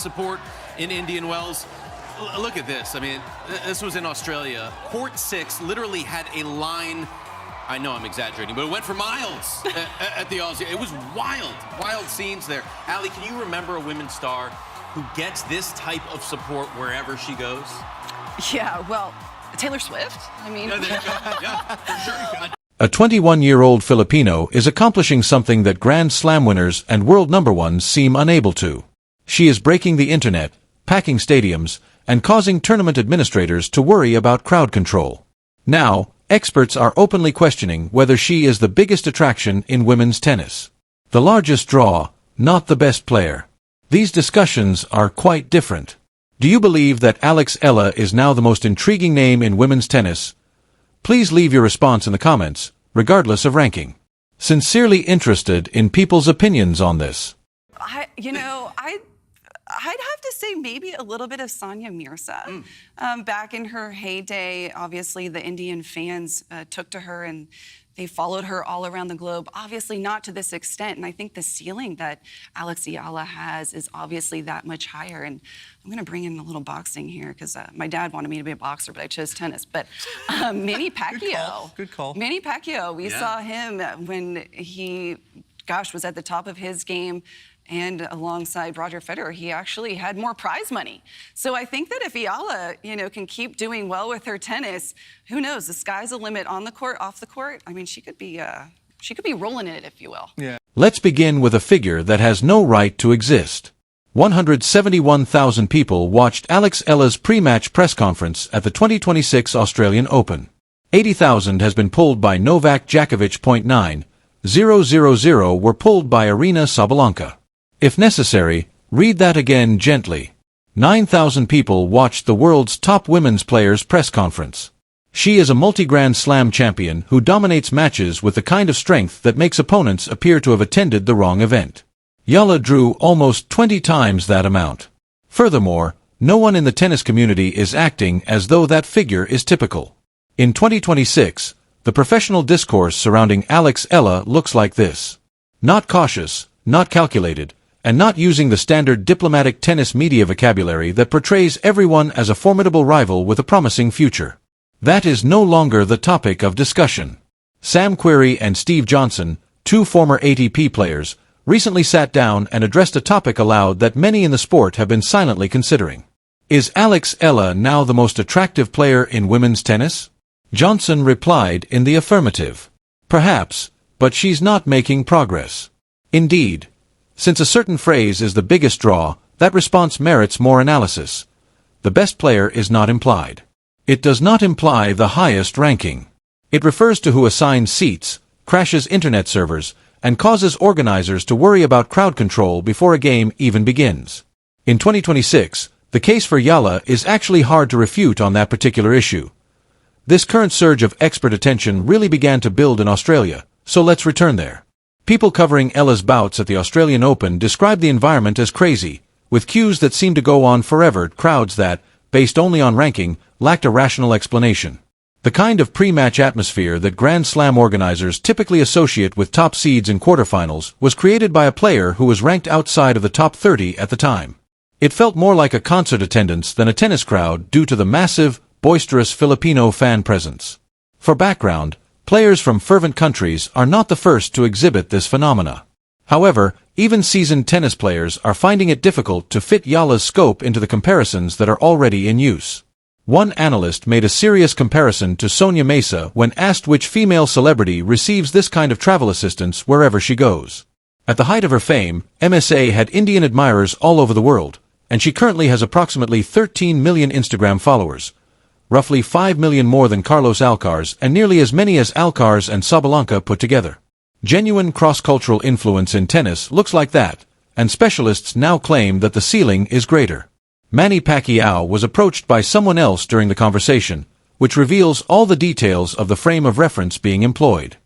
support in Indian Wells. Look at this. I mean, this was in Australia. Court 6 literally had a line. I know I'm exaggerating, but it went for miles at the Aussie. It was wild scenes there. Ali, can you remember a women's star who gets this type of support wherever she goes? Yeah, well, Taylor Swift. I mean, Yeah, there you go. Yeah, for sure. A 21-year-old Filipino is accomplishing something that Grand Slam winners and world number ones seem unable to. She is breaking the internet, packing stadiums, and causing tournament administrators to worry about crowd control. Now, experts are openly questioning whether she is the biggest attraction in women's tennis. The largest draw, not the best player. These discussions are quite different. Do you believe that Alex Eala is now the most intriguing name in women's tennis? Please leave your response in the comments, regardless of ranking. Sincerely interested in people's opinions on this. I'd have to say maybe a little bit of Sonia Mirza. Back in her heyday, obviously the Indian fans took to her and they followed her all around the globe, obviously not to this extent. And I think the ceiling that Alex Eala has is obviously that much higher. And I'm going to bring in a little boxing here because my dad wanted me to be a boxer, but I chose tennis. But Manny Pacquiao. Good call. Manny Pacquiao, we saw him when he, was at the top of his game. And alongside Roger Federer, he actually had more prize money. So I think that if Eala, can keep doing well with her tennis, who knows? The sky's the limit on the court, off the court. I mean, she could be rolling in it, if you will. Yeah. Let's begin with a figure that has no right to exist. 171,000 people watched Alex Eala's pre-match press conference at the 2026 Australian Open. 80,000 has been pulled by Novak Djokovic. 9,000 were pulled by Aryna Sabalenka. If necessary, read that again gently. 9,000 people watched the world's top women's players' press conference. She is a multi-Grand Slam champion who dominates matches with the kind of strength that makes opponents appear to have attended the wrong event. Eala drew almost 20 times that amount. Furthermore, no one in the tennis community is acting as though that figure is typical. In 2026, the professional discourse surrounding Alex Eala looks like this. Not cautious, not calculated, and not using the standard diplomatic tennis media vocabulary that portrays everyone as a formidable rival with a promising future. That is no longer the topic of discussion. Sam Querrey and Steve Johnson, two former ATP players, recently sat down and addressed a topic aloud that many in the sport have been silently considering. Is Alex Eala now the most attractive player in women's tennis? Johnson replied in the affirmative. Perhaps, but she's not making progress. Indeed. Since a certain phrase is the biggest draw, that response merits more analysis. The best player is not implied. It does not imply the highest ranking. It refers to who assigns seats, crashes internet servers, and causes organizers to worry about crowd control before a game even begins. In 2026, the case for Eala is actually hard to refute on that particular issue. This current surge of expert attention really began to build in Australia, so let's return there. People covering Eala's bouts at the Australian Open described the environment as crazy, with queues that seemed to go on forever, crowds that, based only on ranking, lacked a rational explanation. The kind of pre-match atmosphere that Grand Slam organizers typically associate with top seeds in quarterfinals was created by a player who was ranked outside of the top 30 at the time. It felt more like a concert attendance than a tennis crowd due to the massive, boisterous Filipino fan presence. For background, players from fervent countries are not the first to exhibit this phenomena. However, even seasoned tennis players are finding it difficult to fit Eala's scope into the comparisons that are already in use. One analyst made a serious comparison to Sonia Mesa when asked which female celebrity receives this kind of travel assistance wherever she goes. At the height of her fame, MSA had Indian admirers all over the world, and she currently has approximately 13 million Instagram followers, roughly 5 million more than Carlos Alcaraz and nearly as many as Alcaraz and Sabalenka put together. Genuine cross-cultural influence in tennis looks like that, and specialists now claim that the ceiling is greater. Manny Pacquiao was approached by someone else during the conversation, which reveals all the details of the frame of reference being employed.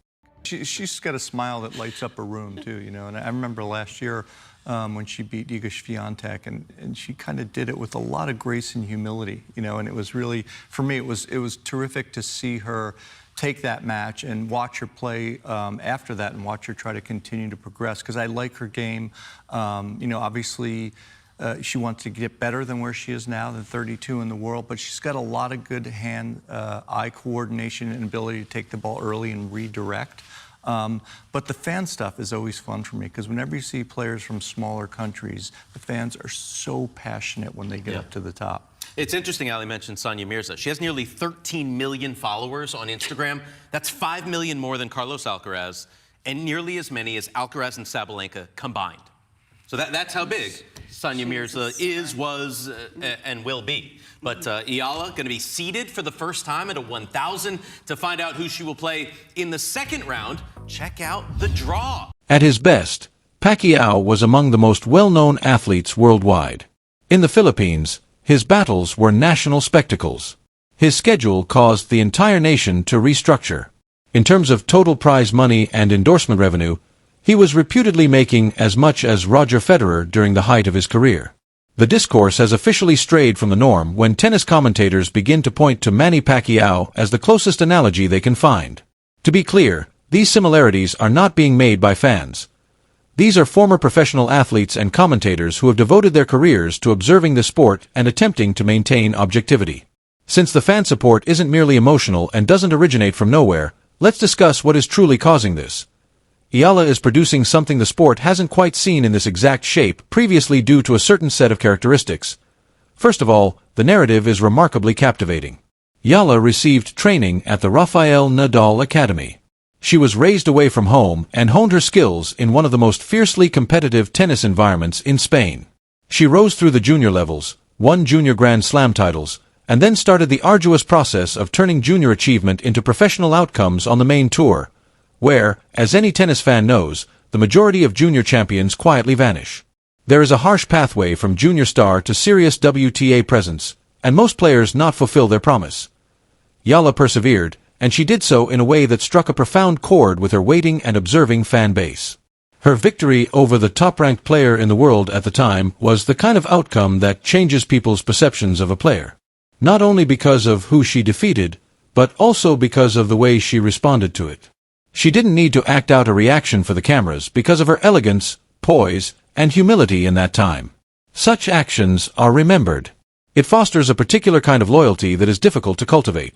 She's got a smile that lights up a room, too, and I remember last year when she beat Iga Swiatek, and she kind of did it with a lot of grace and humility, and it was really, for me, it was terrific to see her take that match and watch her play after that and watch her try to continue to progress, because I like her game. Obviously, She wants to get better than where she is now, than 32 in the world, but she's got a lot of good hand-eye coordination and ability to take the ball early and redirect. But the fan stuff is always fun for me, because whenever you see players from smaller countries, the fans are so passionate when they get up to the top. It's interesting, Ali mentioned Sonia Mirza. She has nearly 13 million followers on Instagram. That's 5 million more than Carlos Alcaraz, and nearly as many as Alcaraz and Sabalenka combined. So that's how big Sonia Mirza is, was, and will be. But Eala going to be seeded for the first time at a 1,000. To find out who she will play in the second round, check out the draw. At his best, Pacquiao was among the most well-known athletes worldwide. In the Philippines, his battles were national spectacles. His schedule caused the entire nation to restructure. In terms of total prize money and endorsement revenue, he was reputedly making as much as Roger Federer during the height of his career. The discourse has officially strayed from the norm when tennis commentators begin to point to Manny Pacquiao as the closest analogy they can find. To be clear, these similarities are not being made by fans. These are former professional athletes and commentators who have devoted their careers to observing the sport and attempting to maintain objectivity. Since the fan support isn't merely emotional and doesn't originate from nowhere, let's discuss what is truly causing this. Eala is producing something the sport hasn't quite seen in this exact shape previously due to a certain set of characteristics. First of all, the narrative is remarkably captivating. Eala received training at the Rafael Nadal Academy. She was raised away from home and honed her skills in one of the most fiercely competitive tennis environments in Spain. She rose through the junior levels, won junior Grand Slam titles, and then started the arduous process of turning junior achievement into professional outcomes on the main tour, where, as any tennis fan knows, the majority of junior champions quietly vanish. There is a harsh pathway from junior star to serious WTA presence, and most players not fulfill their promise. Eala persevered, and she did so in a way that struck a profound chord with her waiting and observing fan base. Her victory over the top-ranked player in the world at the time was the kind of outcome that changes people's perceptions of a player. Not only because of who she defeated, but also because of the way she responded to it. She didn't need to act out a reaction for the cameras because of her elegance, poise, and humility in that time. Such actions are remembered. It fosters a particular kind of loyalty that is difficult to cultivate.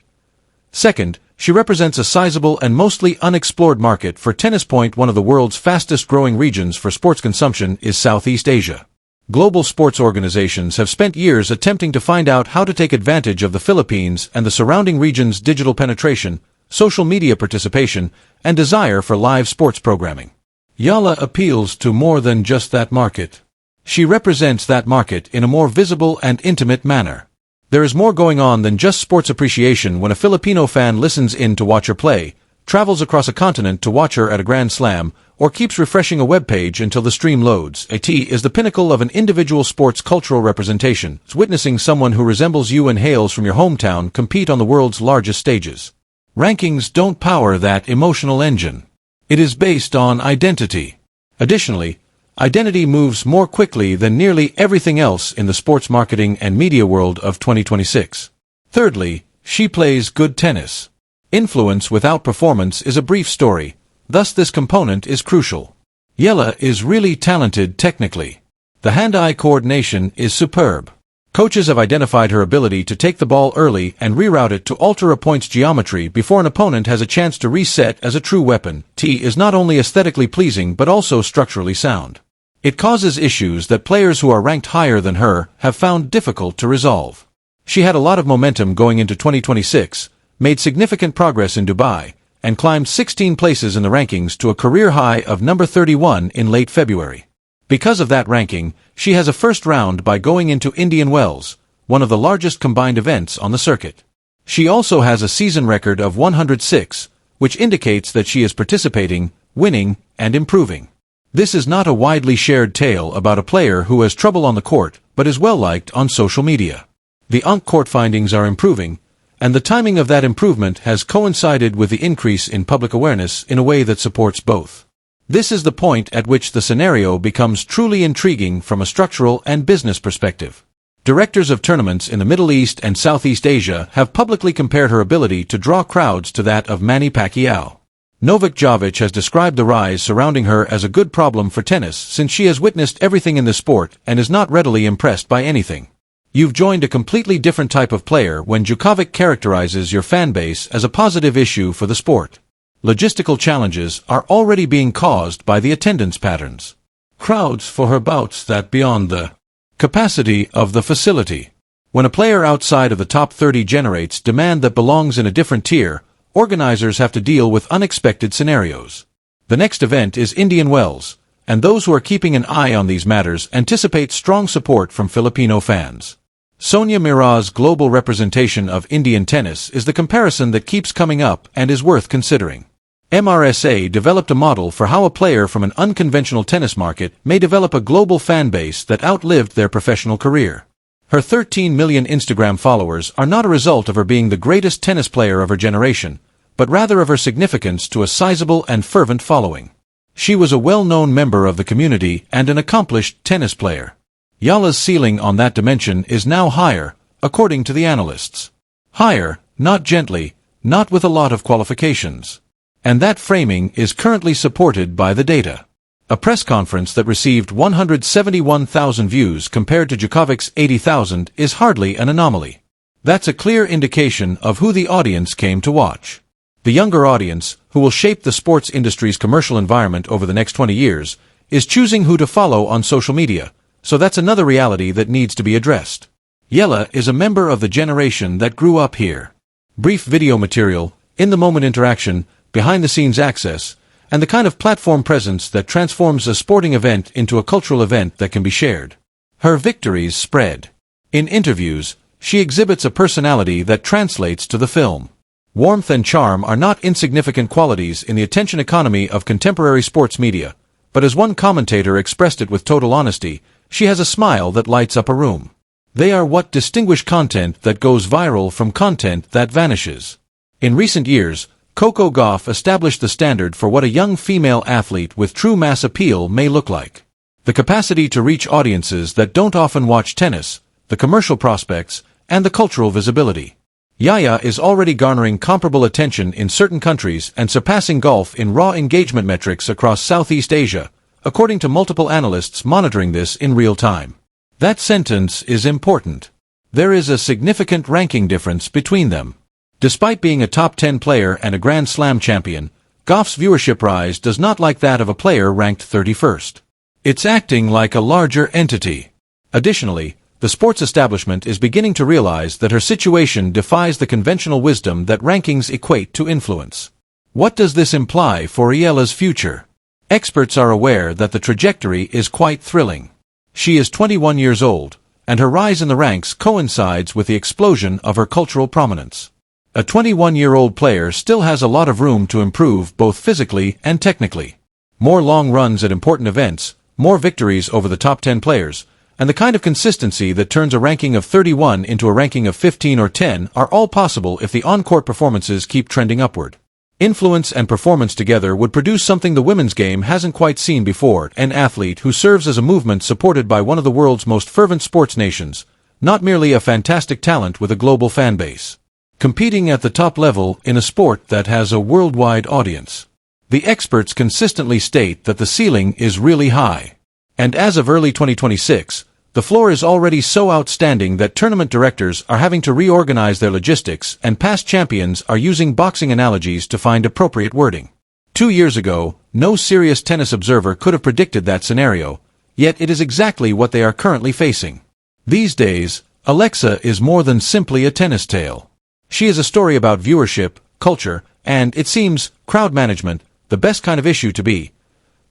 Second, she represents a sizable and mostly unexplored market for tennis. One of the world's fastest-growing regions for sports consumption is Southeast Asia. Global sports organizations have spent years attempting to find out how to take advantage of the Philippines and the surrounding region's digital penetration, social media participation, and desire for live sports programming. Eala appeals to more than just that market. She represents that market in a more visible and intimate manner. There is more going on than just sports appreciation when a Filipino fan listens in to watch her play, travels across a continent to watch her at a Grand Slam, or keeps refreshing a web page until the stream loads. It is the pinnacle of an individual sport's cultural representation. It's witnessing someone who resembles you and hails from your hometown compete on the world's largest stages. Rankings don't power that emotional engine. It is based on identity. Additionally, identity moves more quickly than nearly everything else in the sports marketing and media world of 2026. Thirdly, she plays good tennis. Influence without performance is a brief story, thus this component is crucial. Eala is really talented technically. The hand-eye coordination is superb. Coaches have identified her ability to take the ball early and reroute it to alter a point's geometry before an opponent has a chance to reset as a true weapon. Is not only aesthetically pleasing but also structurally sound. It causes issues that players who are ranked higher than her have found difficult to resolve. She had a lot of momentum going into 2026, made significant progress in Dubai, and climbed 16 places in the rankings to a career high of number 31 in late February. Because of that ranking, she has a first round by going into Indian Wells, one of the largest combined events on the circuit. She also has a season record of 106, which indicates that she is participating, winning, and improving. This is not a widely shared tale about a player who has trouble on the court, but is well-liked on social media. The on-court findings are improving, and the timing of that improvement has coincided with the increase in public awareness in a way that supports both. This is the point at which the scenario becomes truly intriguing from a structural and business perspective. Directors of tournaments in the Middle East and Southeast Asia have publicly compared her ability to draw crowds to that of Manny Pacquiao. Novak Djokovic has described the rise surrounding her as a good problem for tennis since she has witnessed everything in the sport and is not readily impressed by anything. You've joined a completely different type of player when Djokovic characterizes your fan base as a positive issue for the sport. Logistical challenges are already being caused by the attendance patterns. Crowds for her bouts that beyond the capacity of the facility. When a player outside of the top 30 generates demand that belongs in a different tier, organizers have to deal with unexpected scenarios. The next event is Indian Wells, and those who are keeping an eye on these matters anticipate strong support from Filipino fans. Sonia Mira's global representation of Indian tennis is the comparison that keeps coming up and is worth considering. MRSA developed a model for how a player from an unconventional tennis market may develop a global fan base that outlived their professional career. Her 13 million Instagram followers are not a result of her being the greatest tennis player of her generation, but rather of her significance to a sizable and fervent following. She was a well-known member of the community and an accomplished tennis player. Eala's ceiling on that dimension is now higher, according to the analysts. Higher, not gently, not with a lot of qualifications. And that framing is currently supported by the data. A press conference that received 171,000 views compared to Djokovic's 80,000 is hardly an anomaly. That's a clear indication of who the audience came to watch. The younger audience, who will shape the sports industry's commercial environment over the next 20 years, is choosing who to follow on social media, so that's another reality that needs to be addressed. Eala is a member of the generation that grew up here. Brief video material, in-the-moment interaction, behind-the-scenes access, and the kind of platform presence that transforms a sporting event into a cultural event that can be shared. Her victories spread. In interviews, she exhibits a personality that translates to the film. Warmth and charm are not insignificant qualities in the attention economy of contemporary sports media, but as one commentator expressed it with total honesty, she has a smile that lights up a room. They are what distinguish content that goes viral from content that vanishes. In recent years, Coco Gauff established the standard for what a young female athlete with true mass appeal may look like. The capacity to reach audiences that don't often watch tennis, the commercial prospects, and the cultural visibility. Yaya is already garnering comparable attention in certain countries and surpassing golf in raw engagement metrics across Southeast Asia, according to multiple analysts monitoring this in real time. That sentence is important. There is a significant ranking difference between them. Despite being a top 10 player and a Grand Slam champion, Gauff's viewership rise does not like that of a player ranked 31st. It's acting like a larger entity. Additionally, the sports establishment is beginning to realize that her situation defies the conventional wisdom that rankings equate to influence. What does this imply for Eala's future? Experts are aware that the trajectory is quite thrilling. She is 21 years old, and her rise in the ranks coincides with the explosion of her cultural prominence. A 21-year-old player still has a lot of room to improve both physically and technically. More long runs at important events, more victories over the top 10 players, and the kind of consistency that turns a ranking of 31 into a ranking of 15 or 10 are all possible if the on-court performances keep trending upward. Influence and performance together would produce something the women's game hasn't quite seen before, an athlete who serves as a movement supported by one of the world's most fervent sports nations, not merely a fantastic talent with a global fan base. Competing at the top level in a sport that has a worldwide audience. The experts consistently state that the ceiling is really high. And as of early 2026, the floor is already so outstanding that tournament directors are having to reorganize their logistics and past champions are using boxing analogies to find appropriate wording. 2 years ago, no serious tennis observer could have predicted that scenario, yet it is exactly what they are currently facing. These days, Alexa is more than simply a tennis tale. She is a story about viewership, culture, and, it seems, crowd management, the best kind of issue to be.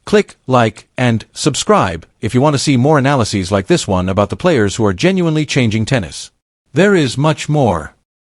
Click, like, and subscribe if you want to see more analyses like this one about the players who are genuinely changing tennis. There is much more.